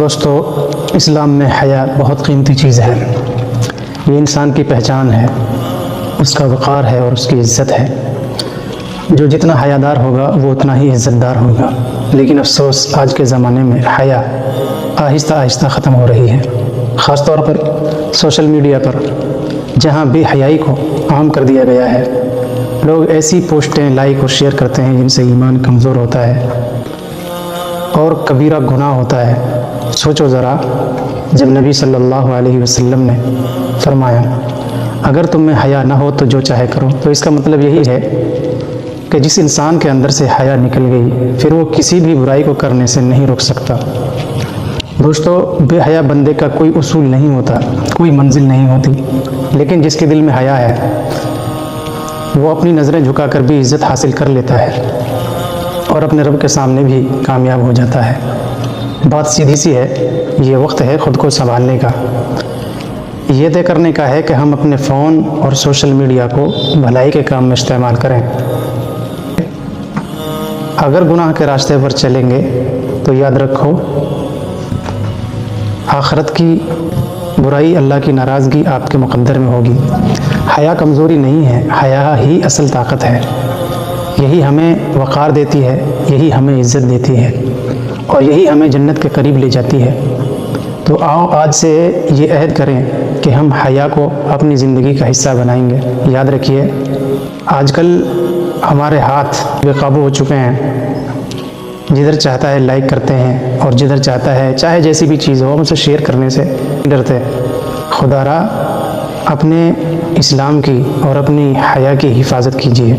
دوستو، اسلام میں حیا بہت قیمتی چیز ہے۔ یہ انسان کی پہچان ہے، اس کا وقار ہے اور اس کی عزت ہے۔ جو جتنا حیادار ہوگا وہ اتنا ہی عزت دار ہوگا۔ لیکن افسوس، آج کے زمانے میں حیا آہستہ آہستہ ختم ہو رہی ہے، خاص طور پر سوشل میڈیا پر، جہاں بے حیائی کو عام کر دیا گیا ہے۔ لوگ ایسی پوسٹیں لائک اور شیئر کرتے ہیں جن سے ایمان کمزور ہوتا ہے اور کبیرہ گناہ ہوتا ہے۔ سوچو ذرا، جب نبی صلی اللہ علیہ وسلم نے فرمایا اگر تم میں حیا نہ ہو تو جو چاہے کرو، تو اس کا مطلب یہی ہے کہ جس انسان کے اندر سے حیا نکل گئی پھر وہ کسی بھی برائی کو کرنے سے نہیں روک سکتا۔ دوستو، بے حیا بندے کا کوئی اصول نہیں ہوتا، کوئی منزل نہیں ہوتی، لیکن جس کے دل میں حیا ہے وہ اپنی نظریں جھکا کر بھی عزت حاصل کر لیتا ہے اور اپنے رب کے سامنے بھی کامیاب ہو جاتا ہے۔ بات سیدھی سی ہے، یہ وقت ہے خود کو سنبھالنے کا، یہ طے کرنے کا ہے کہ ہم اپنے فون اور سوشل میڈیا کو بھلائی کے کام میں استعمال کریں۔ اگر گناہ کے راستے پر چلیں گے تو یاد رکھو، آخرت کی برائی، اللہ کی ناراضگی آپ کے مقدر میں ہوگی۔ حیا کمزوری نہیں ہے، حیا ہی اصل طاقت ہے۔ یہی ہمیں وقار دیتی ہے، یہی ہمیں عزت دیتی ہے اور یہی ہمیں جنت کے قریب لے جاتی ہے۔ تو آؤ آج سے یہ عہد کریں کہ ہم حیا کو اپنی زندگی کا حصہ بنائیں گے۔ یاد رکھیے، آج کل ہمارے ہاتھ بے قابو ہو چکے ہیں، جدھر چاہتا ہے لائک کرتے ہیں اور جدھر چاہتا ہے، چاہے جیسی بھی چیز ہو، ہم اسے شیئر کرنے سے ڈرتے۔ خدا را اپنے اسلام کی اور اپنی حیا کی حفاظت کیجیے۔